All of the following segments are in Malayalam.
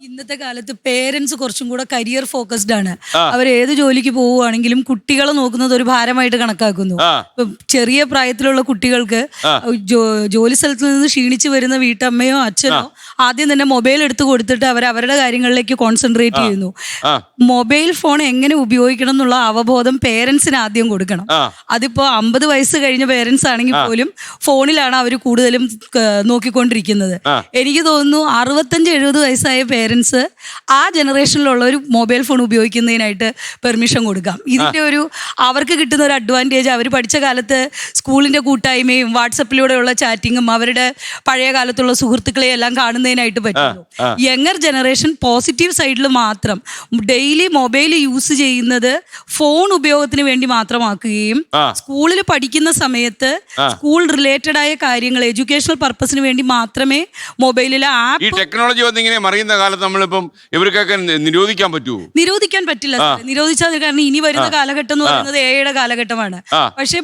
ഇന്നത്തെ കാലത്ത് പേരൻസ് കുറച്ചും കൂടെ കരിയർ ഫോക്കസ്ഡ് ആണ്. അവർ ഏത് ജോലിക്ക് പോവുകയാണെങ്കിലും കുട്ടികളെ നോക്കുന്നത് ഒരു ഭാരമായിട്ട് കണക്കാക്കുന്നു. ഇപ്പം ചെറിയ പ്രായത്തിലുള്ള കുട്ടികൾക്ക് ജോലി സ്ഥലത്ത് നിന്ന് ക്ഷീണിച്ച് വരുന്ന വീട്ടമ്മയോ അച്ഛനോ ആദ്യം തന്നെ മൊബൈൽ എടുത്ത് കൊടുത്തിട്ട് അവരുടെ കാര്യങ്ങളിലേക്ക് കോൺസെൻട്രേറ്റ് ചെയ്യുന്നു. മൊബൈൽ ഫോൺ എങ്ങനെ ഉപയോഗിക്കണം എന്നുള്ള അവബോധം പേരൻസിന് ആദ്യം കൊടുക്കണം. അതിപ്പോ 50 വയസ്സ് കഴിഞ്ഞ പേരൻസ് ആണെങ്കിൽ പോലും ഫോണിലാണ് അവർ കൂടുതലും നോക്കിക്കൊണ്ടിരിക്കുന്നത്. എനിക്ക് തോന്നുന്നു 65-70 വയസ്സായ പേരൻസ് ആ ജനറേഷനിലുള്ള ഒരു മൊബൈൽ ഫോൺ ഉപയോഗിക്കുന്നതിനായിട്ട് പെർമിഷൻ കൊടുക്കാം. ഇതിന്റെ അവർക്ക് കിട്ടുന്ന ഒരു അഡ്വാൻറ്റേജ്, അവർ പഠിച്ച കാലത്ത് സ്കൂളിന്റെ കൂട്ടായ്മയും വാട്സപ്പിലൂടെയുള്ള ചാറ്റിങ്ങും അവരുടെ പഴയ കാലത്തുള്ള സുഹൃത്തുക്കളെയും എല്ലാം കാണുന്നതിനായിട്ട് പറ്റുന്നു. യങ്ങർ ജനറേഷൻ പോസിറ്റീവ് സൈഡിൽ മാത്രം ഡെയിലി മൊബൈൽ യൂസ് ചെയ്യുന്നത് ഫോൺ ഉപയോഗത്തിന് വേണ്ടി മാത്രമാക്കുകയും സ്കൂളിൽ പഠിക്കുന്ന സമയത്ത് സ്കൂൾ റിലേറ്റഡ് ആയ കാര്യങ്ങൾ എഡ്യൂക്കേഷണൽ പർപ്പസിന് വേണ്ടി മാത്രമേ മൊബൈലിലെ ആപ്പ് ടെക്നോളജി വന്നിങ്ങനെ മറിയുന്ന കാലത്ത് നമ്മളിപ്പം ഇവർക്കൊക്കെ നിരോധിക്കാൻ പറ്റുമോ? നിരോധിക്കാൻ പറ്റില്ല. നിരോധിച്ചാൽ കാരണം ഇനി വരുന്ന കാലഘട്ടം എന്ന് പറയുന്നത് എയുടെ കാലഘട്ടമാണ്. പക്ഷെ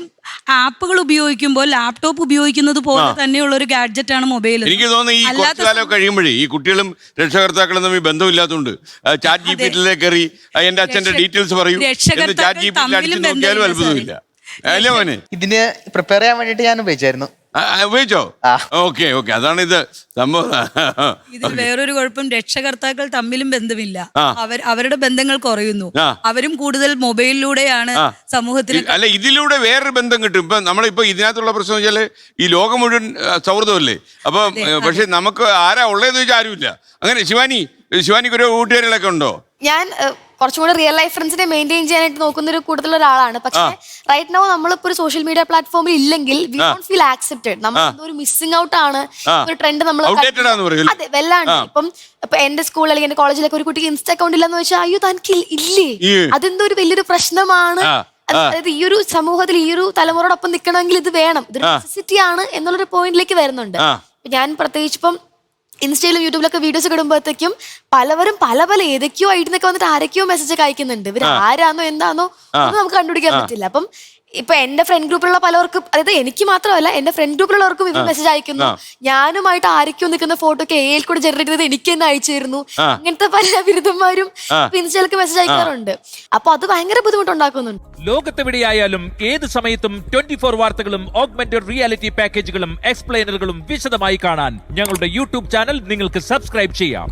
ആപ്പുകൾ ഉപയോഗിക്കുമ്പോൾ ലാപ്ടോപ്പ് ഉപയോഗിക്കുന്നത് പോലെ തന്നെയുള്ള ഒരു ഗാഡ്ജറ്റ് ആണ് മൊബൈൽ. എനിക്ക് തോന്നുന്നു ഈ കുറച്ചു കാലം കഴിയുമ്പോഴേ ഈ കുട്ടികളും രക്ഷകർത്താക്കളും തമ്മിൽ ബന്ധമില്ലാത്തതുകൊണ്ട് ചാറ്റ് ജിപിടിയിലേക്ക് കയറി എന്റെ അച്ഛന്റെ ഡീറ്റെയിൽസ് പറയൂ എന്ന് ചാറ്റ് ജിപിടിയിൽ അടിച്ചു നോക്കിയാലും അത്ഭുതമില്ല. അല്ലേ മോനെ? ഇതിന് പ്രിപ്പയർ ചെയ്യാൻ വേണ്ടിട്ട് ഞാൻ ഉപയോഗിച്ചായിരുന്നു. ഉപയോഗിച്ചോ? ഓക്കെ ഓക്കെ, അതാണ് ഇത് സംഭവം. ഇതിൽ വേറൊരു കുഴപ്പം, രക്ഷകർത്താക്കൾ തമ്മിലും ബന്ധമില്ല. അവരുടെ ബന്ധങ്ങൾ കുറയുന്നു. അവരും കൂടുതൽ മൊബൈലിലൂടെയാണ് സമൂഹത്തിന്. അല്ല, ഇതിലൂടെ വേറൊരു ബന്ധം കിട്ടും. ഇപ്പൊ നമ്മളിപ്പോ ഇതിനകത്തുള്ള പ്രശ്നം വെച്ചാല് ഈ ലോകം മുഴുവൻ സൗഹൃദമല്ലേ. അപ്പൊ പക്ഷെ നമുക്ക് ആരാ ഉള്ളതെന്ന് വെച്ചാൽ ആരുമില്ല. അങ്ങനെ ശിവാനിക്ക് ഒരു കൂട്ടുകാരികളൊക്കെ ഉണ്ടോ? ഞാൻ കുറച്ചും കൂടെ റിയൽ ലൈഫ് ഫ്രണ്ട്സിനെ മെയിൻറ്റെയിൻ ചെയ്യാനായിട്ട് നോക്കുന്ന ഒരു കൂട്ടത്തിലുള്ള ഒരാളാണ്. പക്ഷേ റൈറ്റ് നൗ നമ്മളിപ്പോ ഒരു സോഷ്യൽ മീഡിയ പ്ലാറ്റ്ഫോമിൽ ഇല്ലെങ്കിൽ വി ഡോണ്ട് ഫീൽ ആക്സെപ്റ്റഡ്. നമ്മൾ എന്തോ ഒരു മിസ്സിംഗ് ഔട്ട് ആണ്. ഒരു ട്രെൻഡ് നമ്മൾ അതെ വല്ലാണ്ട്. ഇപ്പൊ എന്റെ സ്കൂൾ അല്ലെങ്കിൽ എന്റെ കോളേജിലൊക്കെ ഒരു കുട്ടിക്ക് ഇൻസ്റ്റ അക്കൗണ്ട് ഇല്ലെന്ന് വെച്ചാൽ അയ്യോ തനിക്ക് ഇല്ലേ, അതെന്തോ ഒരു വലിയൊരു പ്രശ്നമാണ്. അതായത് ഈ ഒരു സമൂഹത്തിൽ ഈ ഒരു തലമുറയോടൊപ്പം നിൽക്കണമെങ്കിൽ ഇത് വേണം, ഇതൊരു നെസസിറ്റി ആണ് എന്നുള്ളൊരു പോയിന്റിലേക്ക് വരുന്നുണ്ട്. ഞാൻ പ്രത്യേകിച്ച് ഇപ്പം ഇൻസ്റ്റയിലും യൂട്യൂബിലൊക്കെ വീഡിയോസ് ഇടുമ്പോഴത്തേക്കും പലവരും പല ഏതൊക്കെയോ ഐഡിന്നൊക്കെ വന്നിട്ട് ആരൊക്കെയോ മെസ്സേജ് അയക്കുന്നുണ്ട്. ഇവർ ആരാന്നോ എന്താണോ ഒന്നും നമുക്ക് കണ്ടുപിടിക്കാൻ പറ്റില്ല. അപ്പം ഇപ്പൊ എന്റെ ഫ്രണ്ട് ഗ്രൂപ്പിലുള്ള പലർക്കും, അതായത് എനിക്ക് മാത്രമല്ല എന്റെ ഫ്രണ്ട് ഗ്രൂപ്പിലുള്ളവർക്കും ഇവർ മെസ്സേജ് അയക്കുന്നു. ഞാനുമായിട്ട് ആരൊക്കെയോ നിൽക്കുന്ന ഫോട്ടോ ഒക്കെ എയിൽ കൂടെ ജനറേറ്റ് ചെയ്ത് എനിക്ക് തന്നെ അയച്ചു തരുന്നു. ഇങ്ങനത്തെ പല ബിരുദന്മാരും ഇൻസ്റ്റയിലൊക്കെ മെസ്സേജ് അയക്കാറുണ്ട്. അപ്പൊ അത് ഭയങ്കര ബുദ്ധിമുട്ടുണ്ടാക്കുന്നുണ്ട്. ലോകത്തെവിടെയായാലും ഏത് സമയത്തും 24 വാർത്തകളും ഓഗ്മെന്റഡ് റിയാലിറ്റി പാക്കേജുകളും എക്സ്പ്ലെയിനറുകളും വിശദമായി കാണാൻ ഞങ്ങളുടെ യൂട്യൂബ് ചാനൽ നിങ്ങൾക്ക് സബ്സ്ക്രൈബ് ചെയ്യാം.